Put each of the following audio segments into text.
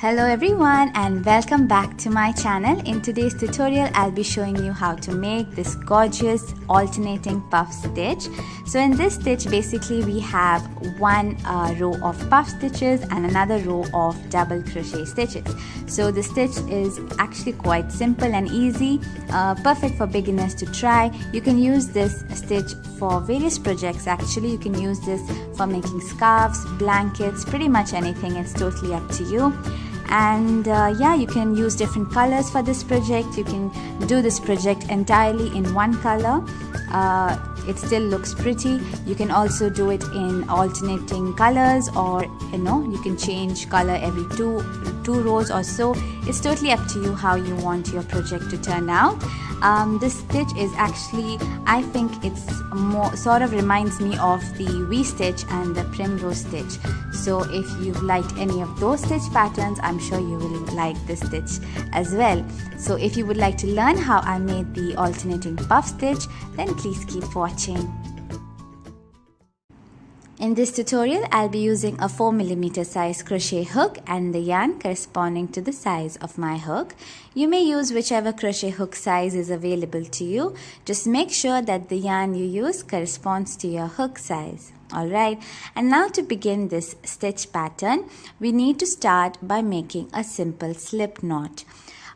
Hello everyone and welcome back to my channel. In today's tutorial I'll be showing you how to make this gorgeous alternating puff stitch. So in this stitch basically we have one row of puff stitches and another row of double crochet stitches. So the stitch is actually quite simple and easy, perfect for beginners to try. You can use this stitch for various projects. Actually you can use this for making scarves, blankets, pretty much anything. It's totally up to you. And yeah, you can use different colors for this project. You can do this project entirely in one color. It still looks pretty. You can also do it in alternating colors, or you can change color every two rows or so. It's totally up to you how you want your project to turn out. This stitch is actually, I think it's more sort of reminds me of the V-stitch and the primrose stitch. So if you've liked any of those stitch patterns, I'm sure you will like this stitch as well. So if you would like to learn how I made the alternating puff stitch, then please keep watching. In this tutorial, I'll be using a 4mm size crochet hook and the yarn corresponding to the size of my hook. You may use whichever crochet hook size is available to you. Just make sure that the yarn you use corresponds to your hook size. Alright, and now to begin this stitch pattern, we need to start by making a simple slip knot.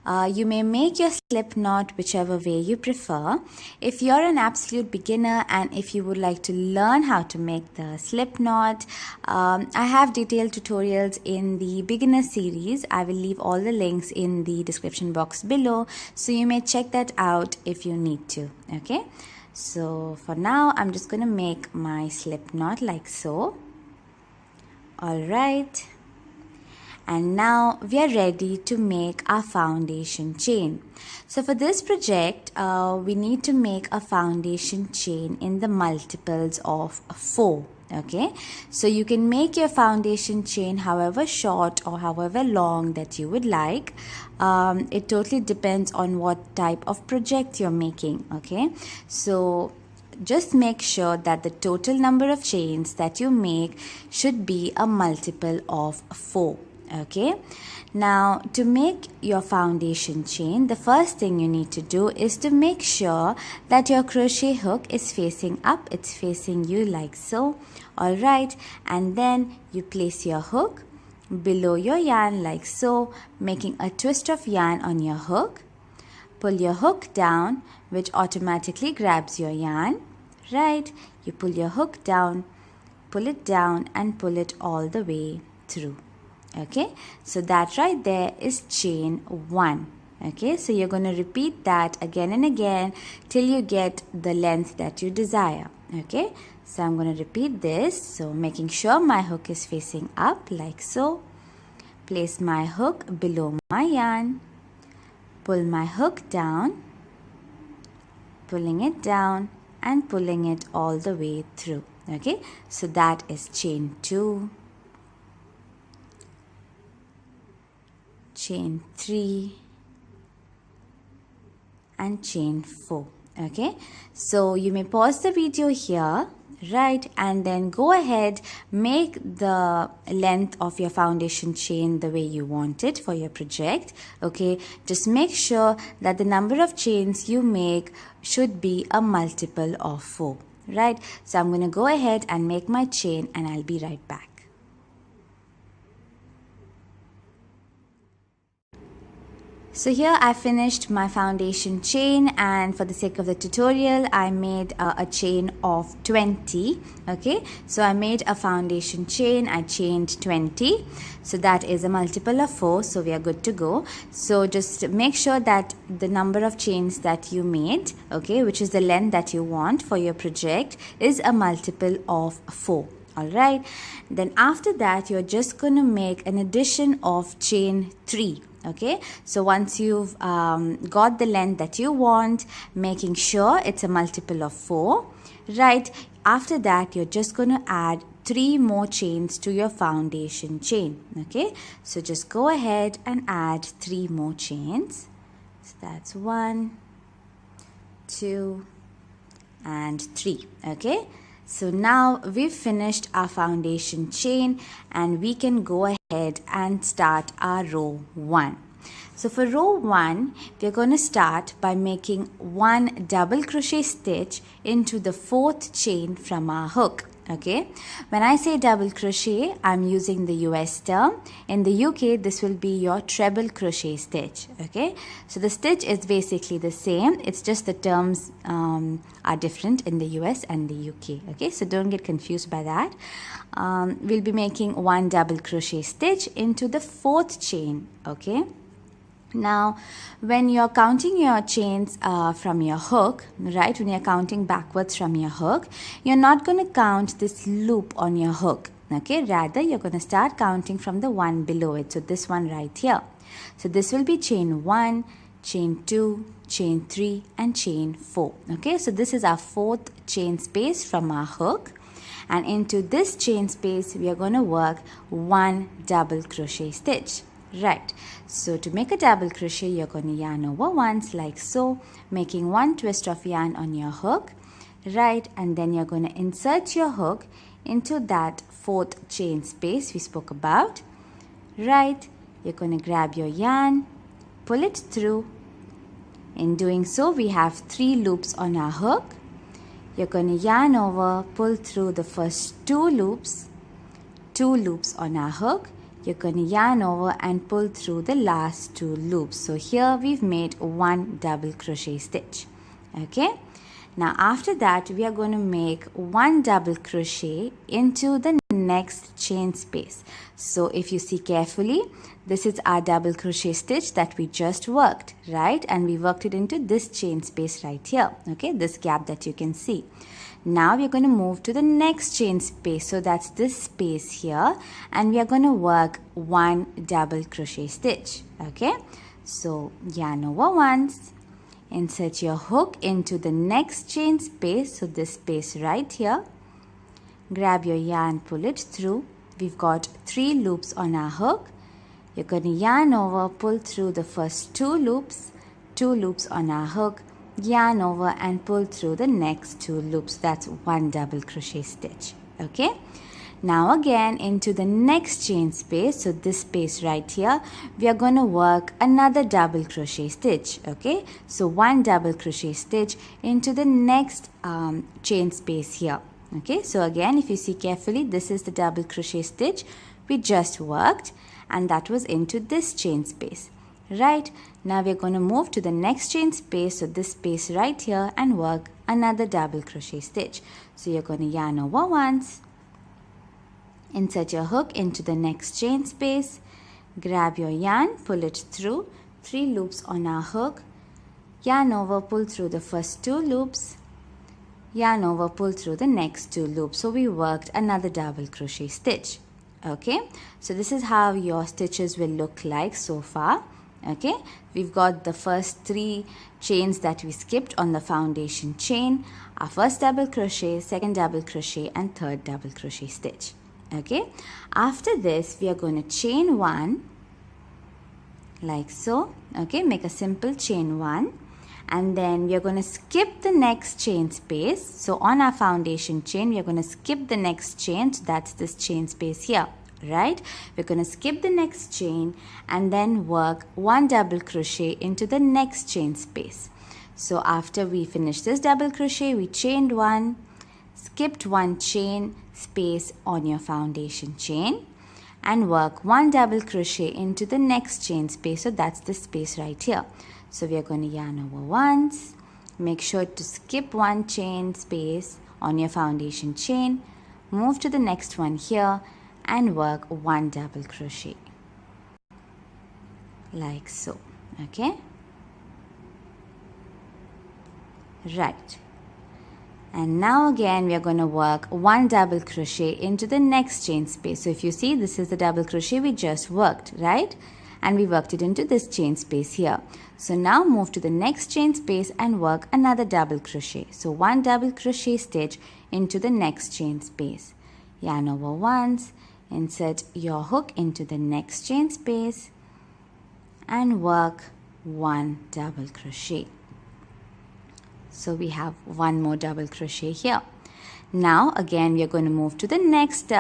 You may make your slip knot whichever way you prefer. If you're an absolute beginner and if you would like to learn how to make the slip knot, I have detailed tutorials in the beginner series. I will leave all the links in the description box below, so you may check that out if you need to. Okay, so for now I'm just going to make my slip knot like so. Alright. And now we are ready to make our foundation chain. So for this project, we need to make a foundation chain in the multiples of 4. Okay, so you can make your foundation chain however short or however long that you would like. It totally depends on what type of project you're making. Okay, so just make sure that the total number of chains that you make should be a multiple of 4. Okay, now to make your foundation chain, the first thing you need to do is to make sure that your crochet hook is facing up. It's facing you like so. Alright, and then you place your hook below your yarn like so, making a twist of yarn on your hook. Pull your hook down, which automatically grabs your yarn. Right, you pull your hook down, pull it down and pull it all the way through. Okay, so that right there is chain 1. Okay, so you're going to repeat that again and again till you get the length that you desire. Okay, so I'm going to repeat this. So making sure my hook is facing up like so. Place my hook below my yarn. Pull my hook down. Pulling it down and pulling it all the way through. Okay, so that is chain 2. Chain 3 and chain 4. Okay, so you may pause the video here, right, and then go ahead, make the length of your foundation chain the way you want it for your project. Okay, just make sure that the number of chains you make should be a multiple of 4. Right, so I'm going to go ahead and make my chain and I'll be right back. So here I finished my foundation chain, and for the sake of the tutorial I made a chain of 20. Okay, so I made a foundation chain, I chained 20, so that is a multiple of 4, so we are good to go. So just make sure that the number of chains that you made, okay, which is the length that you want for your project, is a multiple of 4. Alright, then after that you're just going to make an addition of chain 3. Okay, so once you've got the length that you want, making sure it's a multiple of 4, right, after that you're just going to add 3 more chains to your foundation chain. Okay, so just go ahead and add 3 more chains. So that's 1, 2 and 3. Okay, So now we've finished our foundation chain and we can go ahead and start our row 1. So for row 1, we're going to start by making 1 double crochet stitch into the 4th chain from our hook. Okay, when I say double crochet, I'm using the US term. In the UK, this will be your treble crochet stitch. Okay, so the stitch is basically the same. It's just the terms are different in the US and the UK. Okay, so don't get confused by that. We'll be making 1 double crochet stitch into the 4th chain. Okay. Now, when you're counting your chains from your hook, right, when you're counting backwards from your hook, you're not going to count this loop on your hook, okay? Rather, you're going to start counting from the one below it, so this one right here. So this will be chain 1, chain 2, chain 3, and chain 4, okay? So this is our 4th chain space from our hook. And into this chain space, we are going to work 1 double crochet stitch. Right, so to make a double crochet, you're going to yarn over once like so, making 1 twist of yarn on your hook, right, and then you're going to insert your hook into that 4th chain space we spoke about, right. You're going to grab your yarn, pull it through. In doing so, we have 3 loops on our hook. You're going to yarn over, pull through the first 2 loops on our hook. You're going to yarn over and pull through the last 2 loops. So here we've made 1 double crochet stitch. Okay. Now after that, we are going to make 1 double crochet into the next chain space. So if you see carefully, this is our double crochet stitch that we just worked, right? And we worked it into this chain space right here. Okay, this gap that you can see. Now we are going to move to the next chain space. So that's this space here, and we are going to work 1 double crochet stitch. Okay, so yarn over once, insert your hook into the next chain space. So this space right here, grab your yarn, pull it through. We've got 3 loops on our hook. You're going to yarn over, pull through the first 2 loops on our hook, yarn over and pull through the next 2 loops. That's 1 double crochet stitch. Okay, now again into the next chain space. So this space right here, we are going to work another double crochet stitch. Okay, so 1 double crochet stitch into the next chain space here. Okay, so again, if you see carefully, this is the double crochet stitch we just worked, and that was into this chain space. Right, now we're going to move to the next chain space, so this space right here, and work another double crochet stitch. So you're going to yarn over once, insert your hook into the next chain space, grab your yarn, pull it through, 3 loops on our hook, yarn over, pull through the first 2 loops, yarn over, pull through the next 2 loops. So we worked another double crochet stitch. Okay, so this is how your stitches will look like so far. Okay, we've got the first 3 chains that we skipped on the foundation chain, our first double crochet, second double crochet, and third double crochet stitch. Okay, after this we are going to chain 1 like so. Okay, make a simple chain 1, and then we are going to skip the next chain space. So on our foundation chain, we are going to skip the next chain. So that's this chain space here. Right, we're going to skip the next chain and then work 1 double crochet into the next chain space. So after we finish this double crochet, we chained 1, skipped 1 chain space on your foundation chain, and work 1 double crochet into the next chain space. So that's the space right here. So we are going to yarn over once, make sure to skip 1 chain space on your foundation chain, move to the next one here, and work 1 double crochet like so. Okay, right, and now again we are going to work 1 double crochet into the next chain space. So if you see, this is the double crochet we just worked, right, and we worked it into this chain space here. So now move to the next chain space and work another double crochet. So 1 double crochet stitch into the next chain space, yarn over once, insert your hook into the next chain space, and work 1 double crochet. So we have 1 more double crochet here. Now again we are going to move to the next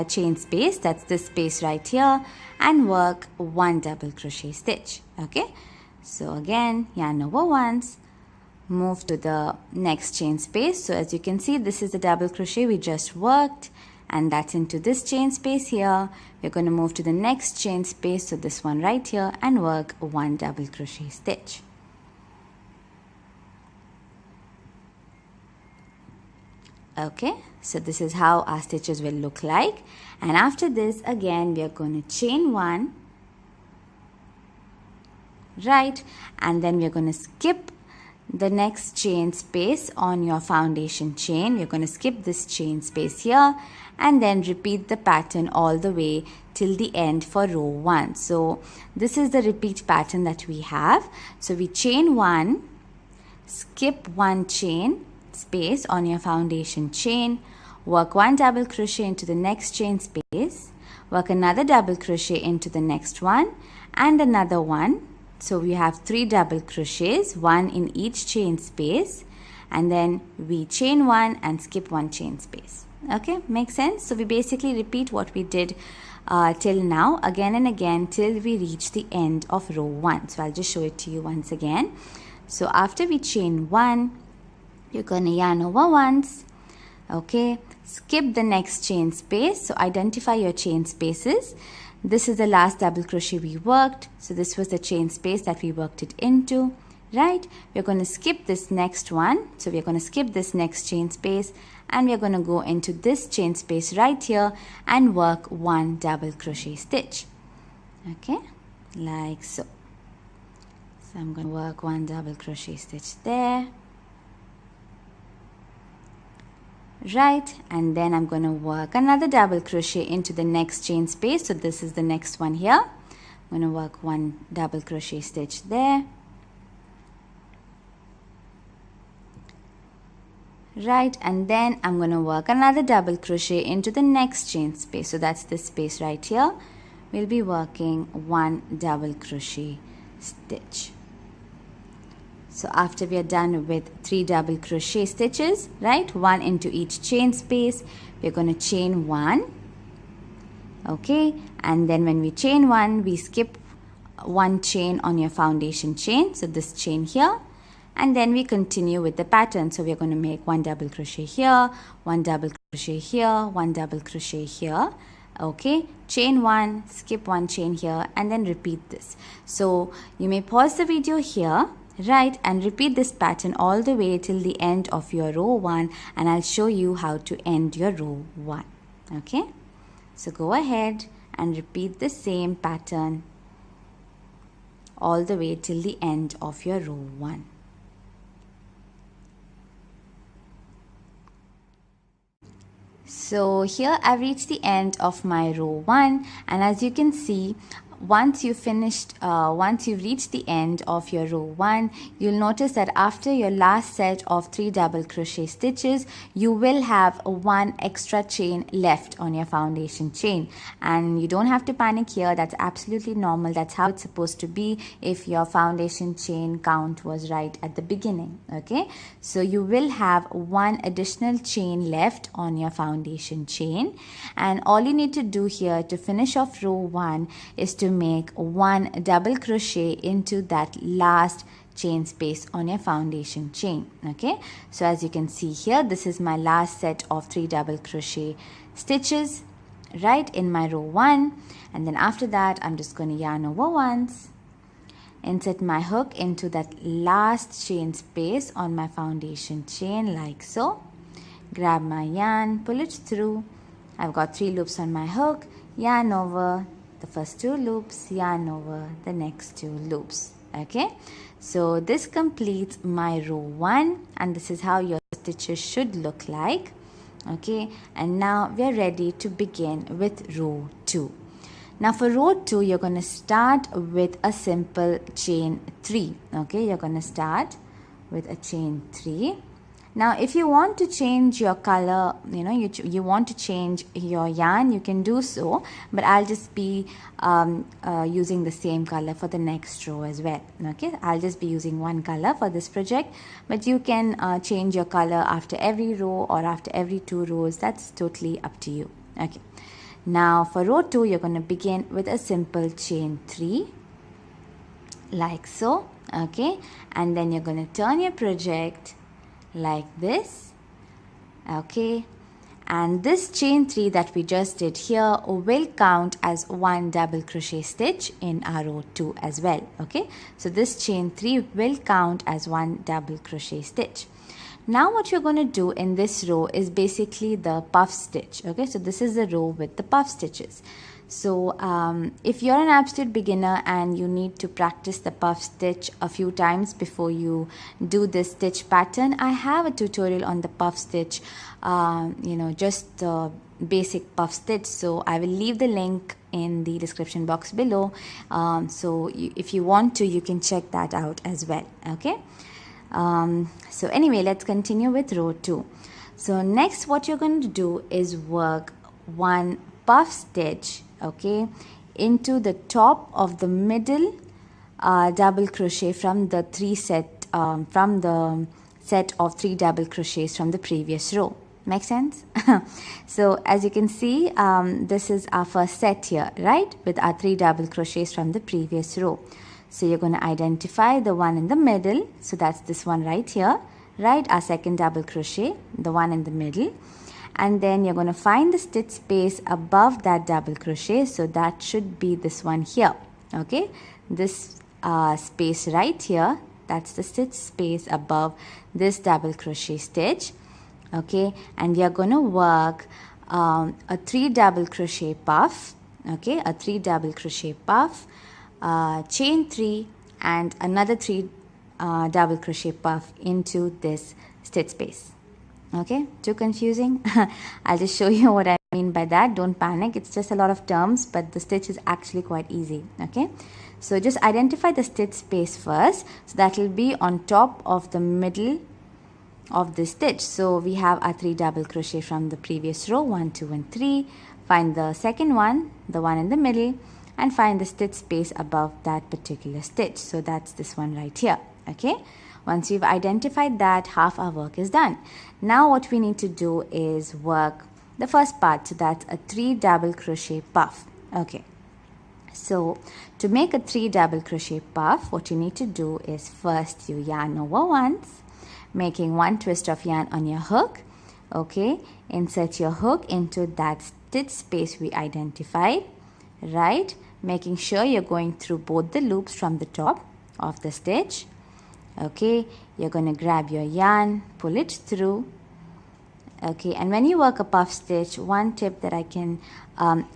chain space, that's this space right here, and work 1 double crochet stitch. Okay, so again yarn over once, move to the next chain space. So as you can see, this is the double crochet we just worked, and that's into this chain space here. We're going to move to the next chain space, so this one right here, and work 1 double crochet stitch. Okay, so this is how our stitches will look like. And after this, again we are going to chain 1, right, and then we are going to skip the next chain space on your foundation chain. We're going to skip this chain space here, and then repeat the pattern all the way till the end for row 1. So this is the repeat pattern that we have. So we chain 1, skip 1 chain space on your foundation chain, work 1 double crochet into the next chain space, work another double crochet into the next one, and another one. So we have 3 double crochets, 1 in each chain space, and then we chain 1 and skip 1 chain space. Okay, makes sense? So we basically repeat what we did till now again and again till we reach the end of row 1. So I'll just show it to you once again. So after we chain 1, you're going to yarn over once. Okay, skip the next chain space. So identify your chain spaces. This is the last double crochet we worked, so this was the chain space that we worked it into, right? We're going to skip this next one, so we're going to skip this next chain space, and we're going to go into this chain space right here and work 1 double crochet stitch. Okay, like so. So I'm going to work 1 double crochet stitch there, right, and then I'm going to work another double crochet into the next chain space. So this is the next one here. I'm going to work 1 double crochet stitch there, right, and then I'm going to work another double crochet into the next chain space. So that's this space right here. We'll be working 1 double crochet stitch. So after we are done with 3 double crochet stitches, right, 1 into each chain space, we're going to chain 1. Okay, and then when we chain 1, we skip 1 chain on your foundation chain, so this chain here, and then we continue with the pattern. So we're going to make 1 double crochet here, 1 double crochet here, 1 double crochet here. Okay, chain 1, skip 1 chain here, and then repeat this. So you may pause the video here, right, and repeat this pattern all the way till the end of your row 1, and I'll show you how to end your row 1. Okay, so go ahead and repeat the same pattern all the way till the end of your row 1. So here I've reached the end of my row 1, and as you can see, once you've reached the end of your row 1, you'll notice that after your last set of 3 double crochet stitches, you will have 1 extra chain left on your foundation chain, and you don't have to panic here. That's absolutely normal. That's how it's supposed to be if your foundation chain count was right at the beginning. Okay, so you will have 1 additional chain left on your foundation chain, and all you need to do here to finish off row 1 is to make 1 double crochet into that last chain space on your foundation chain. Okay, so as you can see here, this is my last set of 3 double crochet stitches right in my row 1, and then after that I'm just going to yarn over once, insert my hook into that last chain space on my foundation chain like so, grab my yarn, pull it through. I've got 3 loops on my hook, yarn over the first 2 loops, yarn over the next 2 loops. Okay, so this completes my row 1, and this is how your stitches should look like. Okay, and now we are ready to begin with row 2. Now for row 2, you're going to start with a simple chain 3. Okay, you're going to start with a chain 3, Now if you want to change your color, you want to change your yarn, you can do so, but I'll just be using the same color for the next row as well. Okay, I'll just be using one color for this project, but you can change your color after every row or after every 2 rows. That's totally up to you. Okay, now for row 2 you're going to begin with a simple chain 3 like so. Okay, and then you're going to turn your project like this. Okay, and this chain 3 that we just did here will count as 1 double crochet stitch in our row 2 as well. Okay, so this chain 3 will count as 1 double crochet stitch. Now what you're going to do in this row is basically the puff stitch. Okay, so this is the row with the puff stitches. So if you're an absolute beginner and you need to practice the puff stitch a few times before you do this stitch pattern, I have a tutorial on the puff stitch, just the basic puff stitch. So I will leave the link in the description box below. If you want to, you can check that out as well. Okay. So anyway, let's continue with row 2. So next what you're going to do is work 1 puff stitch, okay, into the top of the middle double crochet from the set of 3 double crochets from the previous row. Make sense? So as you can see, this is our first set here, right, with our 3 double crochets from the previous row. So you're going to identify the one in the middle, so that's this one right here, right, our second double crochet, the one in the middle, and then you're going to find the stitch space above that double crochet, so that should be this one here. Okay, this space right here, that's the stitch space above this double crochet stitch. Okay, and we are going to work a 3 double crochet puff. Okay, a 3 double crochet puff, chain 3 and another 3 double crochet puff into this stitch space. Okay, too confusing? I'll just show you what I mean by that. Don't panic, it's just a lot of terms, but the stitch is actually quite easy. Okay, so just identify the stitch space first, so that will be on top of the middle of the stitch. So we have our 3 double crochet from the previous row, 1, 2 and 3. Find the second one, the one in the middle, and find the stitch space above that particular stitch. So that's this one right here. Okay, once you've identified that, half our work is done. Now what we need to do is work the first part, so that's a 3 double crochet puff. Okay, so to make a 3 double crochet puff, what you need to do is first you yarn over once, making 1 twist of yarn on your hook. Okay, insert your hook into that stitch space we identified, right, making sure you're going through both the loops from the top of the stitch. Okay, you're going to grab your yarn, pull it through. Okay, and when you work a puff stitch, one tip that I can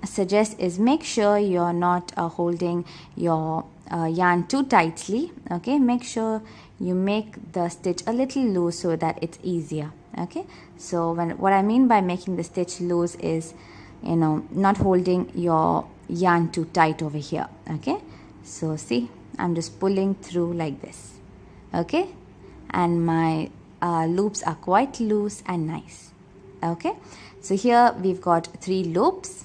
suggest is make sure you're not holding your yarn too tightly. Okay, make sure you make the stitch a little loose so that it's easier. Okay, so what I mean by making the stitch loose is, not holding your yarn too tight over here. Okay, so see, I'm just pulling through like this. Okay, and my loops are quite loose and nice. Okay, so here we've got 3 loops,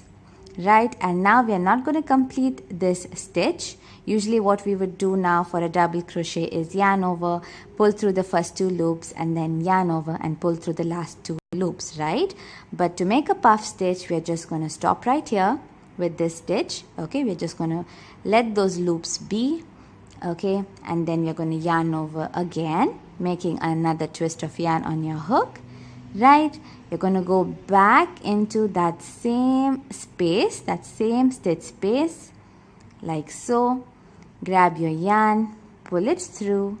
right, and now we are not going to complete this stitch. Usually what we would do now for a double crochet is yarn over, pull through the first 2 loops, and then yarn over and pull through the last 2 loops, right? But to make a puff stitch, we are just going to stop right here with this stitch. Okay, we're just going to let those loops be. Okay, and then we're going to yarn over again, making another twist of yarn on your hook, right? You're going to go back into that same space, that same stitch space, like so. Grab your yarn, pull it through,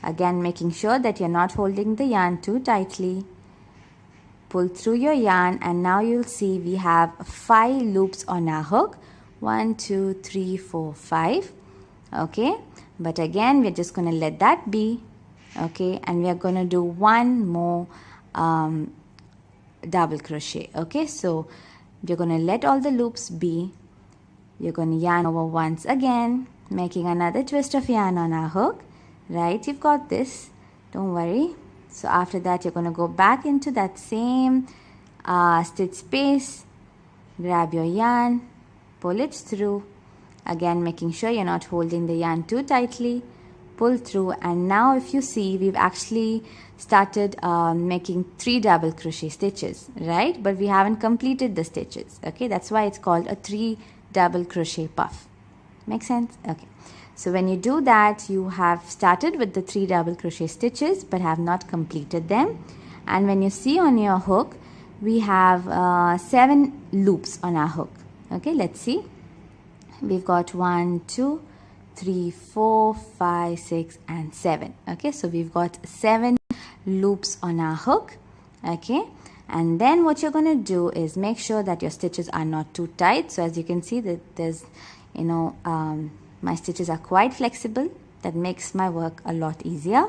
again making sure that you're not holding the yarn too tightly. Pull through your yarn, and now you'll see we have 5 loops on our hook. 1, 2, 3, 4, 5. Okay, but again we're just going to let that be. Okay, and we are going to do 1 more double crochet. Okay, so you're going to let all the loops be. You're going to yarn over once again, making another twist of yarn on our hook, right? You've got this, don't worry. So after that, you're going to go back into that same stitch space, grab your yarn, pull it through, again making sure you're not holding the yarn too tightly, pull through, and now if you see, we've actually started making 3 double crochet stitches, right? But we haven't completed the stitches, okay? That's why it's called a 3 double crochet puff. Make sense? Okay. So when you do that, you have started with the 3 double crochet stitches but have not completed them. And when you see on your hook, we have 7 loops on our hook. Okay, let's see. We've got 1, 2, 3, 4, 5, 6, and 7. Okay, so we've got 7 loops on our hook. Okay, and then what you're going to do is make sure that your stitches are not too tight. So as you can see that there's, my stitches are quite flexible. That makes my work a lot easier.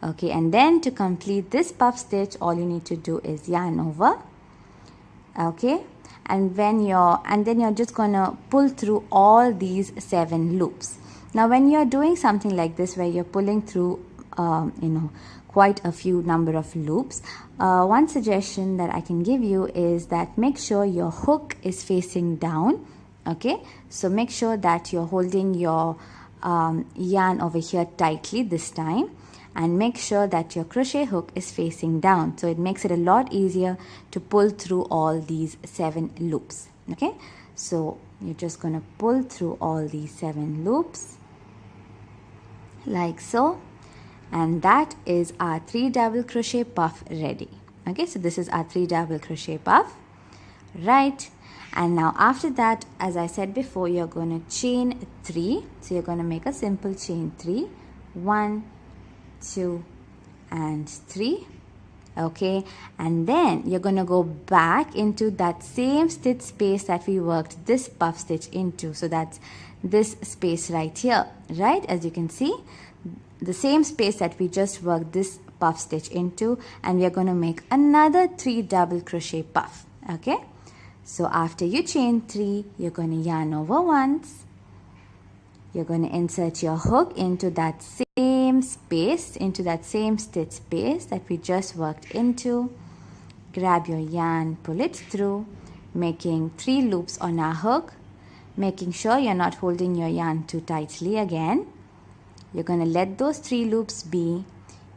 Okay, and then to complete this puff stitch, all you need to do is yarn over. Okay, and then you're just gonna pull through all these 7 loops. Now when you're doing something like this where you're pulling through quite a few number of loops, one suggestion that I can give you is that make sure your hook is facing down. Okay, so make sure that you're holding your yarn over here tightly this time, and make sure that your crochet hook is facing down, so it makes it a lot easier to pull through all these 7 loops. Okay, so you're just going to pull through all these 7 loops like so, and that is our 3 double crochet puff ready. Okay, so this is our 3 double crochet puff, right? And now after that, as I said before, you're going to chain 3. So you're going to make a simple chain 3, 1, 2, and 3. Okay, and then you're going to go back into that same stitch space that we worked this puff stitch into. So that's this space right here, right? As you can see, the same space that we just worked this puff stitch into, and we are going to make another 3 double crochet puff. Okay, so after you chain 3, you're going to yarn over once. You're going to insert your hook into that same space, into that same stitch space that we just worked into. Grab your yarn, pull it through, making 3 loops on our hook, making sure you're not holding your yarn too tightly again. You're going to let those 3 loops be.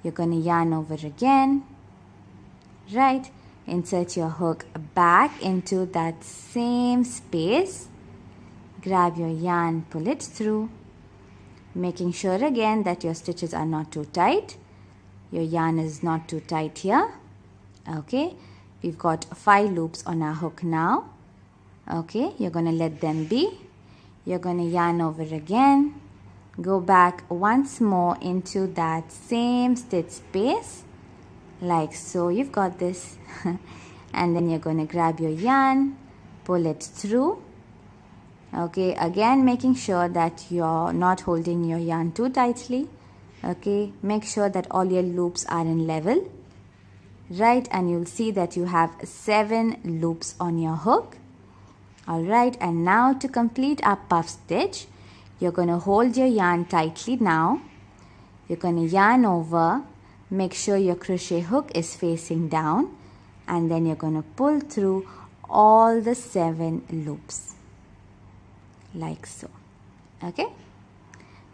You're going to yarn over again, right? Insert your hook back into that same space. Grab your yarn, pull it through, making sure again that your stitches are not too tight. Your yarn is not too tight here. Okay, we've got 5 loops on our hook now. Okay, you're going to let them be. You're going to yarn over again. Go back once more into that same stitch space, like so. You've got this. And then you're going to grab your yarn, pull it through. Okay, again making sure that you're not holding your yarn too tightly. Okay, make sure that all your loops are in level, right? And you'll see that you have 7 loops on your hook. All right, and now to complete our puff stitch, you're going to hold your yarn tightly now. You're going to yarn over, make sure your crochet hook is facing down, and then you're going to pull through all the 7 loops. Like so. Okay,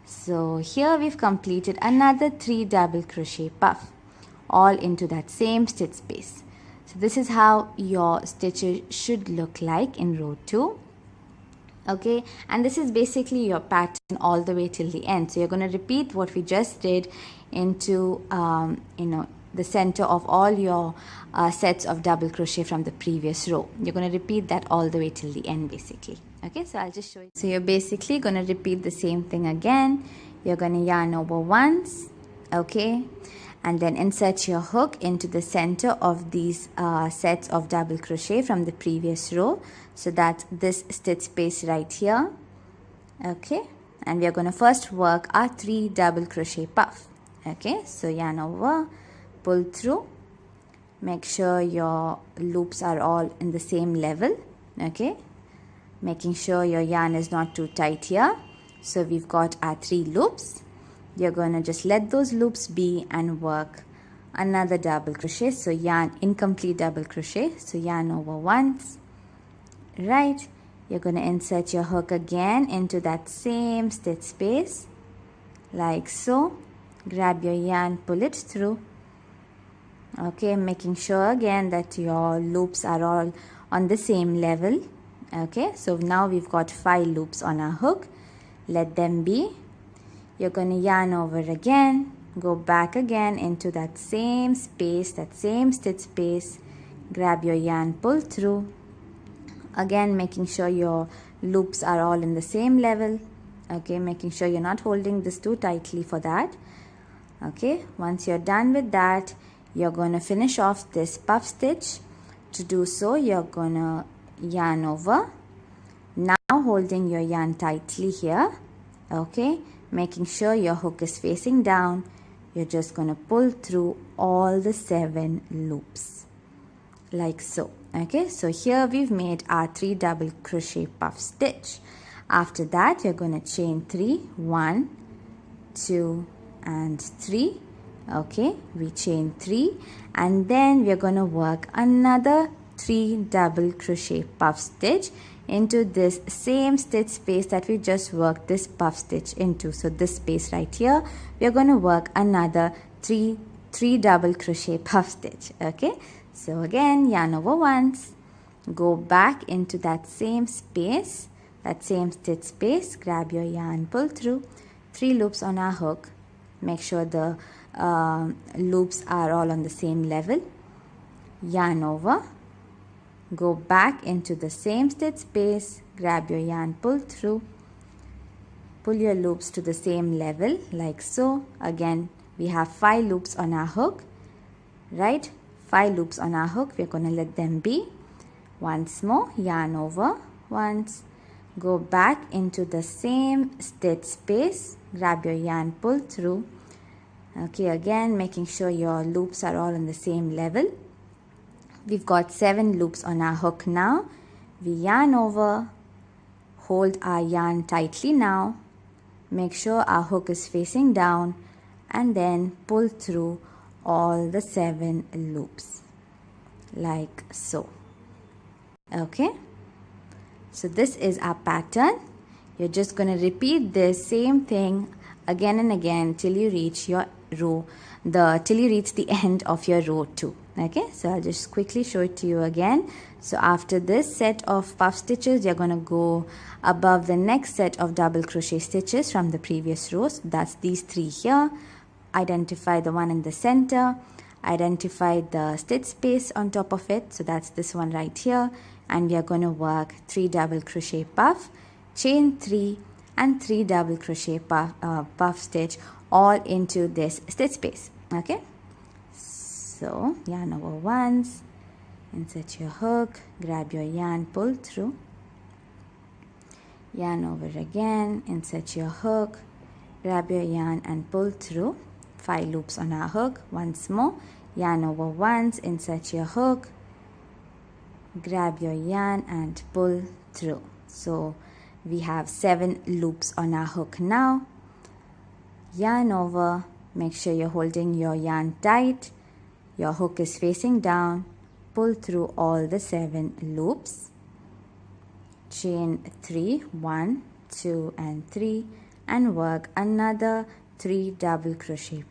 so here we've completed another 3 double crochet puff, all into that same stitch space. So this is how your stitches should look like in row 2. Okay, and this is basically your pattern all the way till the end. So you're going to repeat what we just did into the center of all your sets of double crochet from the previous row. You're going to repeat that all the way till the end basically. Okay, so I'll just show you. So you're basically going to repeat the same thing again. You're going to yarn over once, okay, and then insert your hook into the center of these sets of double crochet from the previous row. So that's this stitch space right here. Okay, and we are going to first work our 3 double crochet puff. Okay, so yarn over, pull through, make sure your loops are all in the same level. Okay, making sure your yarn is not too tight here. So we've got our 3 loops. You're going to just let those loops be and work another double crochet, so yarn incomplete double crochet, so yarn over once, right? You're going to insert your hook again into that same stitch space like so. Grab your yarn, pull it through, okay, making sure again that your loops are all on the same level. Okay, so now we've got 5 loops on our hook. Let them be. You're going to yarn over again, go back again into that same space, that same stitch space, grab your yarn, pull through, again making sure your loops are all in the same level. Okay, making sure you're not holding this too tightly for that. Okay, once you're done with that, you're going to finish off this puff stitch. To do so, you're going to yarn over, now holding your yarn tightly here. Okay, making sure your hook is facing down. You're just going to pull through all the 7 loops like so. Okay, so here we've made our 3 double crochet puff stitch. After that, you're going to chain 3, 1, 2 and 3. Okay, we chain 3 and then we're going to work another 3 double crochet puff stitch into this same stitch space that we just worked this puff stitch into. So this space right here, we're going to work another 3 double crochet puff stitch. Okay, so again, yarn over once, go back into that same space, that same stitch space, grab your yarn, pull through, 3 loops on our hook. Make sure the loops are all on the same level. Yarn over, go back into the same stitch space, grab your yarn, pull through, pull your loops to the same level like so. Again, we have 5 loops on our hook, right? 5 loops on our hook. We're going to let them be. Once more, yarn over once, go back into the same stitch space, grab your yarn, pull through. Okay, again making sure your loops are all on the same level. We've got 7 loops on our hook now. We yarn over, hold our yarn tightly now, make sure our hook is facing down and then pull through all the 7 loops like so. Okay, so this is our pattern. You're just going to repeat this same thing again and again till you reach your row, till you reach the end of your row 2. Okay, so I'll just quickly show it to you again. So after this set of puff stitches, you're going to go above the next set of double crochet stitches from the previous rows. That's these 3 here. Identify the one in the center, identify the stitch space on top of it, so that's this one right here, and we are going to work 3 double crochet puff, chain 3 and 3 double crochet puff stitch all into this stitch space. Okay, so yarn over once, insert your hook, grab your yarn, pull through, yarn over again, insert your hook, grab your yarn and pull through. 5 loops on our hook. Once more, yarn over once, insert your hook, grab your yarn and pull through. So we have 7 loops on our hook now. Yarn over, make sure you're holding your yarn tight, your hook is facing down, pull through all the 7 loops, chain 3, 1, 2 and 3 and work another 3 double crochet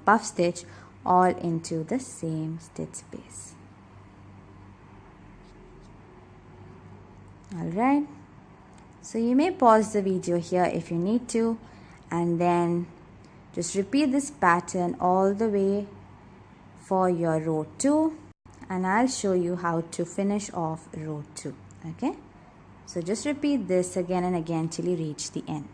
puff stitch all into the same stitch space. Alright, so you may pause the video here if you need to, and then just repeat this pattern all the way for your row 2, and I'll show you how to finish off row 2. Okay, so just repeat this again and again till you reach the end.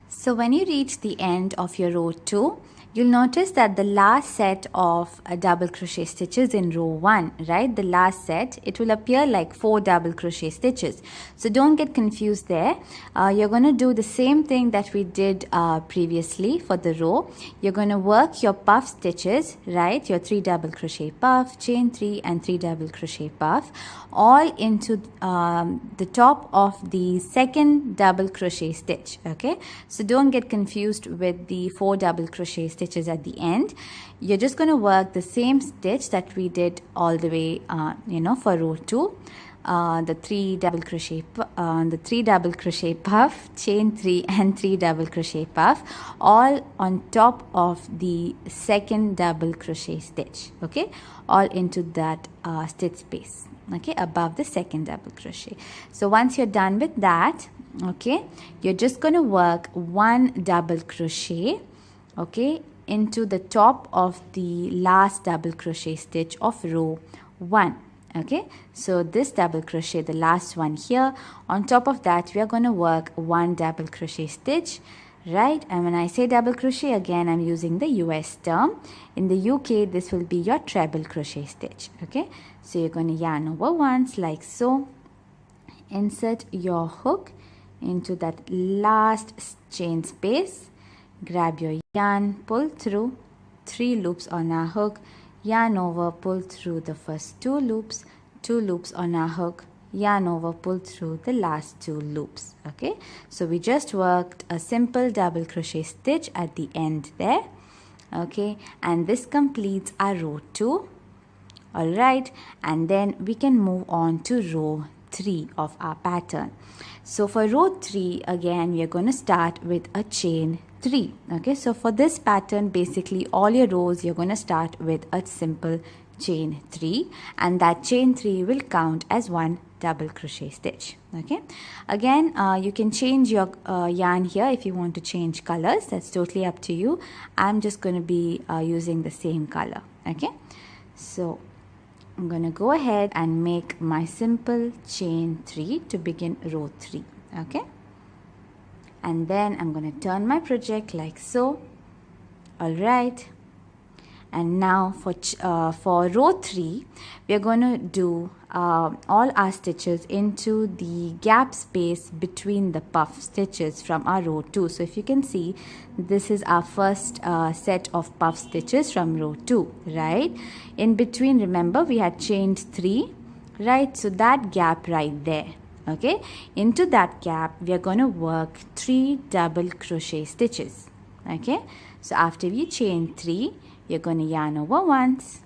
So when you reach the end of your row 2, You'll notice that the last set of double crochet stitches in row 1, right? The last set, it will appear like 4 double crochet stitches. So don't get confused there. You're going to do the same thing that we did previously for the row. You're going to work your puff stitches, right? Your 3 double crochet puff, chain 3 and 3 double crochet puff, all into the top of the second double crochet stitch, okay? So don't get confused with the 4 double crochet stitches at the end. You're just going to work the same stitch that we did all the way for row 2. The 3 double crochet puff, chain 3 and 3 double crochet puff, all on top of the second double crochet stitch, okay, all into that stitch space, okay, above the second double crochet. So once you're done with that, okay, you're just going to work 1 double crochet, okay, into the top of the last double crochet stitch of row 1. Okay, so this double crochet, the last one here, on top of that we are going to work 1 double crochet stitch, right? And when I say double crochet, again I'm using the US term. In the UK this will be your treble crochet stitch, okay? So you're going to yarn over once like so, insert your hook into that last chain space, grab your yarn, pull through 3 loops on our hook, yarn over, pull through the first 2 loops, 2 loops on our hook, yarn over, pull through the last 2 loops, okay? So we just worked a simple double crochet stitch at the end there, okay? And this completes our row 2, alright? And then we can move on to row 3 of our pattern. So for row 3, again we are going to start with a chain 3, okay? So for this pattern, basically all your rows you're going to start with a simple chain 3, and that chain 3 will count as 1 double crochet stitch, okay? Again, you can change your yarn here if you want to change colors. That's totally up to you. I'm just going to be using the same color, okay? So I'm going to go ahead and make my simple chain 3 to begin row 3, okay? And then I'm going to turn my project like so, alright? And now for row 3, we are going to do all our stitches into the gap space between the puff stitches from our row 2. So if you can see, this is our first set of puff stitches from row 2, right? In between, remember, we had chained 3, right? So that gap right there, okay, into that gap we are going to work 3 double crochet stitches, okay? So after we chain 3, you're going to yarn over once,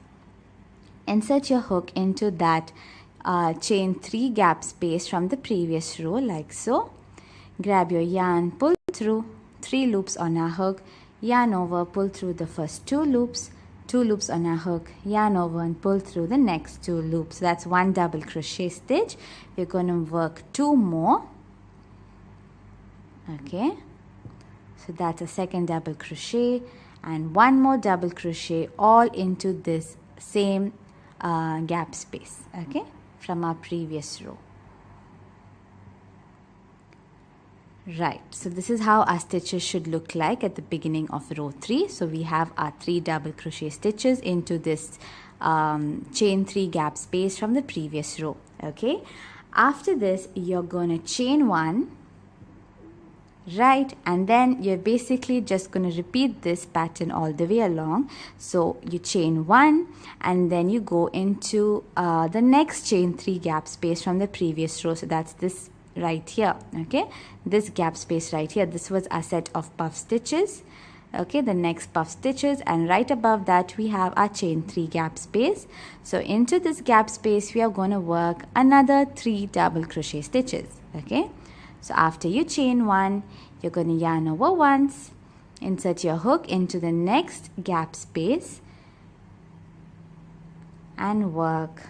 insert your hook into that chain 3 gap space from the previous row like so, grab your yarn, pull through 3 loops on our hook, yarn over, pull through the first 2 loops, 2 loops on our hook, yarn over and pull through the next 2 loops. That's 1 double crochet stitch. We're going to work 2 more, okay? So that's a second double crochet and 1 more double crochet all into this same gap space, okay, from our previous row. Right, so this is how our stitches should look like at the beginning of row 3. So we have our 3 double crochet stitches into this chain 3 gap space from the previous row, okay? After this, you're going to chain 1, right? And then you're basically just going to repeat this pattern all the way along. So you chain 1 and then you go into the next chain 3 gap space from the previous row. So that's this right here, okay? This gap space right here, this was a set of puff stitches, okay? The next puff stitches, and right above that we have our chain 3 gap space. So into this gap space we are going to work another 3 double crochet stitches, okay? So after you chain 1, you're going to yarn over once, insert your hook into the next gap space and work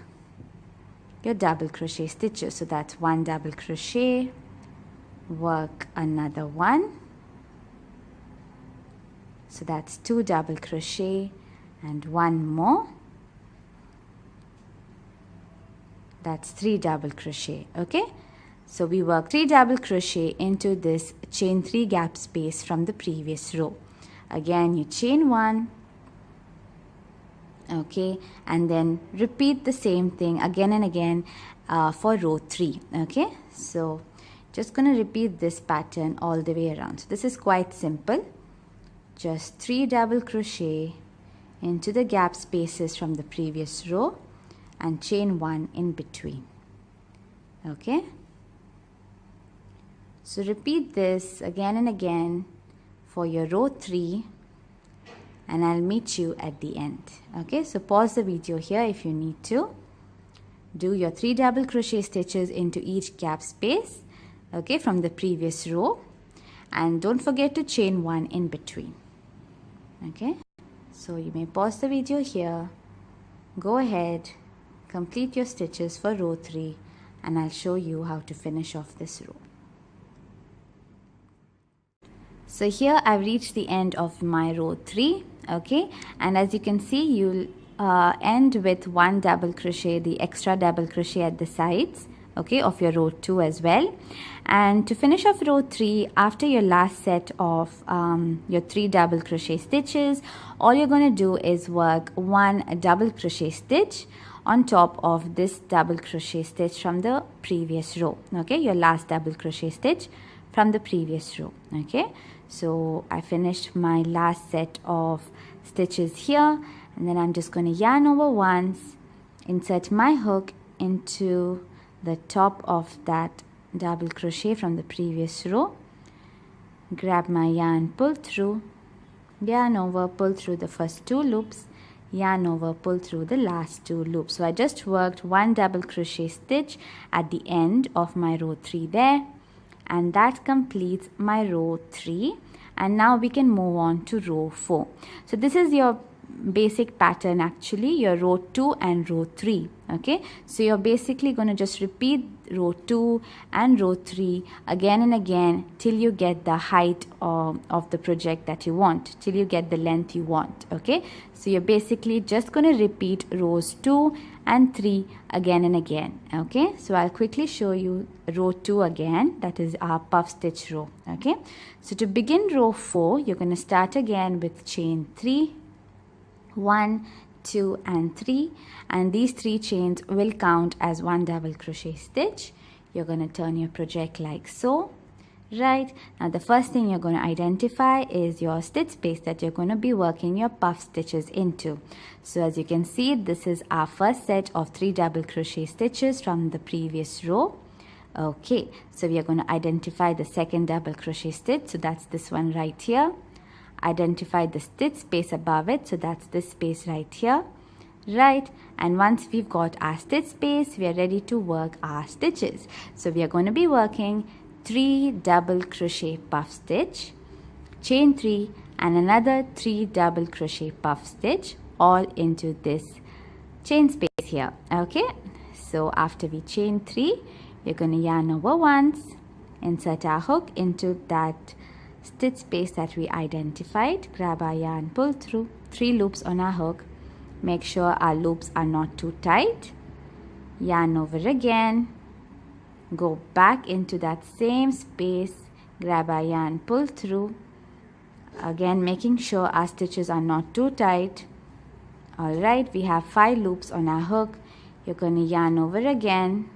your double crochet stitches. So that's 1 double crochet, work another 1, so that's 2 double crochet and 1 more, that's 3 double crochet, okay? So we work 3 double crochet into this chain 3 gap space from the previous row, Again, you chain 1, okay, and then repeat the same thing again and again for row 3, okay. So just gonna repeat this pattern all the way around. So this is quite simple. Just 3 double crochet into the gap spaces from the previous row and chain 1 in between, okay. So repeat this again and again for your row 3, and I'll meet you at the end, okay. So pause the video here if you need to. Do your 3 double crochet stitches into each gap space, okay, from the previous row, and don't forget to chain 1 in between, okay. So you may pause the video here, go ahead, complete your stitches for row 3, and I'll show you how to finish off this row. So here I've reached the end of my row 3, okay, and as you can see, you'll end with 1 double crochet, the extra double crochet at the sides, okay, of your row 2 as well. And to finish off row 3, after your last set of your 3 double crochet stitches, all you're going to do is work 1 double crochet stitch on top of this double crochet stitch from the previous row, okay, your last double crochet stitch from the previous row, okay. So I finished my last set of stitches here, and then I'm just going to yarn over once, insert my hook into the top of that double crochet from the previous row, grab my yarn, pull through, yarn over, pull through the first 2 loops, yarn over, pull through the last 2 loops. So I just worked 1 double crochet stitch at the end of my row 3 there, and that completes my row 3. And now we can move on to row 4. So this is your basic pattern, actually, your row 2 and row 3, okay. So you're basically going to just repeat row 2 and row 3 again and again till you get the height of the project that you want, till you get the length you want, okay. So you're basically just going to repeat rows 2 and 3 again and again, okay. So I'll quickly show you row 2 again, that is our puff stitch row, okay. So to begin row 4, you're going to start again with chain 3, 1, 2 and 3, and these 3 chains will count as 1 double crochet stitch. You're going to turn your project like so, right. Now the first thing you're going to identify is your stitch space that you're going to be working your puff stitches into. So as you can see, this is our first set of 3 double crochet stitches from the previous row, okay. So we are going to identify the second double crochet stitch, so that's this one right here. Identify the stitch space above it, so that's this space right here, right. And once we've got our stitch space, we are ready to work our stitches. So we are going to be working 3 double crochet puff stitch, chain 3 and another 3 double crochet puff stitch, all into this chain space here, okay. So after we chain 3, we're going to yarn over once, insert our hook into that stitch space that we identified, grab our yarn, pull through 3 loops on our hook, make sure our loops are not too tight, yarn over again, go back into that same space, grab our yarn, pull through, again making sure our stitches are not too tight. Alright, we have 5 loops on our hook. You're going to yarn over again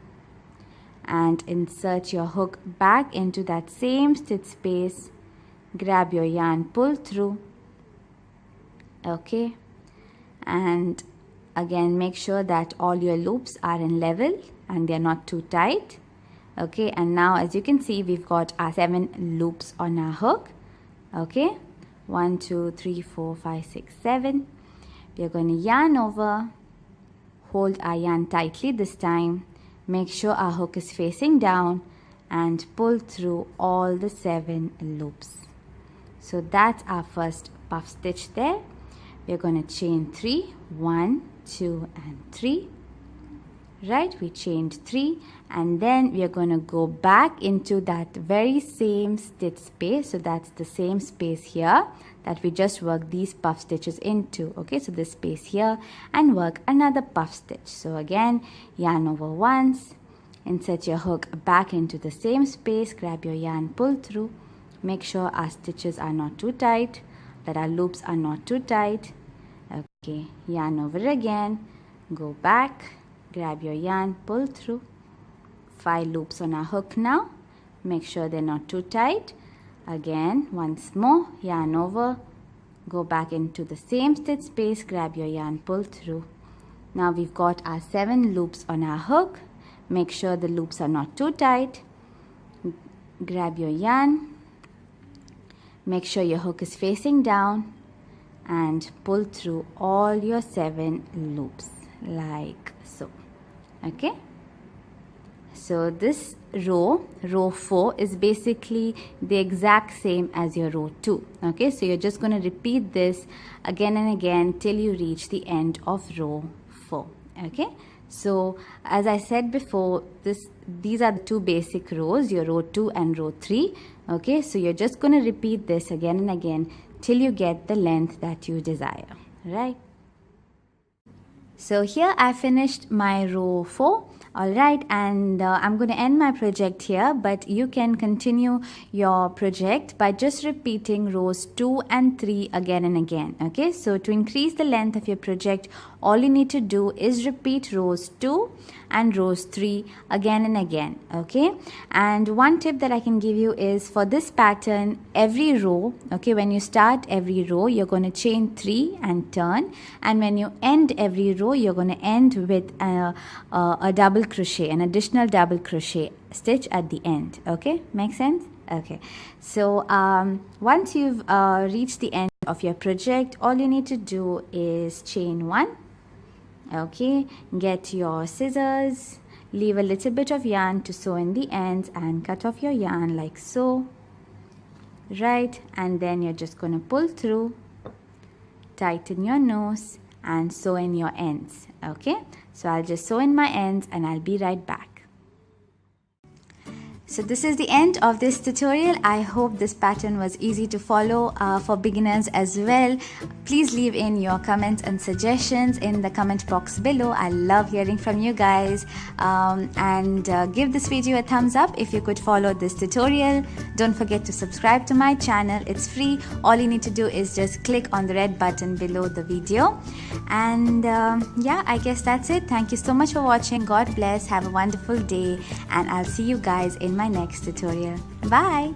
and insert your hook back into that same stitch space, grab your yarn, pull through, okay, and again make sure that all your loops are in level and they're not too tight, okay. And now as you can see, we've got our 7 loops on our hook, okay, 1 2 3 4 5 6 7. We are going to yarn over, hold our yarn tightly this time, make sure our hook is facing down and pull through all the 7 loops. So that's our first puff stitch there. We're going to chain 3, 1 2 and 3, right. We chained 3 and then we are going to go back into that very same stitch space, so that's the same space here that we just worked these puff stitches into, okay. So this space here, and work another puff stitch. So again, yarn over once, insert your hook back into the same space, grab your yarn, pull through, make sure our stitches are not too tight. that our loops are not too tight. Okay, yarn over again, go back, grab your yarn, pull through. 5 loops on our hook now. Make sure they're not too tight. Again, once more, yarn over, go back into the same stitch space, grab your yarn, pull through. Now we've got our 7 loops on our hook. Make sure the loops are not too tight. Grab your yarn. Make sure your hook is facing down and pull through all your 7 loops like so. Okay? So this row 4 is basically the exact same as your row 2. Okay, so you're just going to repeat this again and again till you reach the end of row 4. Okay, so as I said before, these are the 2 basic rows, your row 2 and row 3. Okay, so you're just going to repeat this again and again till you get the length that you desire, right? So here I finished my row 4. Alright, and I'm going to end my project here, but you can continue your project by just repeating rows 2 and 3 again and again. Okay, so to increase the length of your project, all you need to do is repeat rows 2 and rows 3 again and again. Okay, and one tip that I can give you is for this pattern, every row, okay, when you start every row, you're going to chain 3 and turn, and when you end every row, you're going to end with a double crochet, an additional double crochet stitch at the end. Okay, make sense? Okay, so once you've reached the end of your project, all you need to do is chain 1. Okay, get your scissors, leave a little bit of yarn to sew in the ends and cut off your yarn like so, right? And then you're just going to pull through, tighten your nose and sew in your ends. Okay, so I'll just sew in my ends and I'll be right back. So this is the end of this tutorial. I hope this pattern was easy to follow for beginners as well. Please leave in your comments and suggestions in the comment box below. I love hearing from you guys, and give this video a thumbs up if you could follow this tutorial. Don't forget to subscribe to my channel. It's free. All you need to do is just click on the red button below the video. And yeah, I guess that's it. Thank you so much for watching. God bless. Have a wonderful day, and I'll see you guys in my next tutorial. Bye.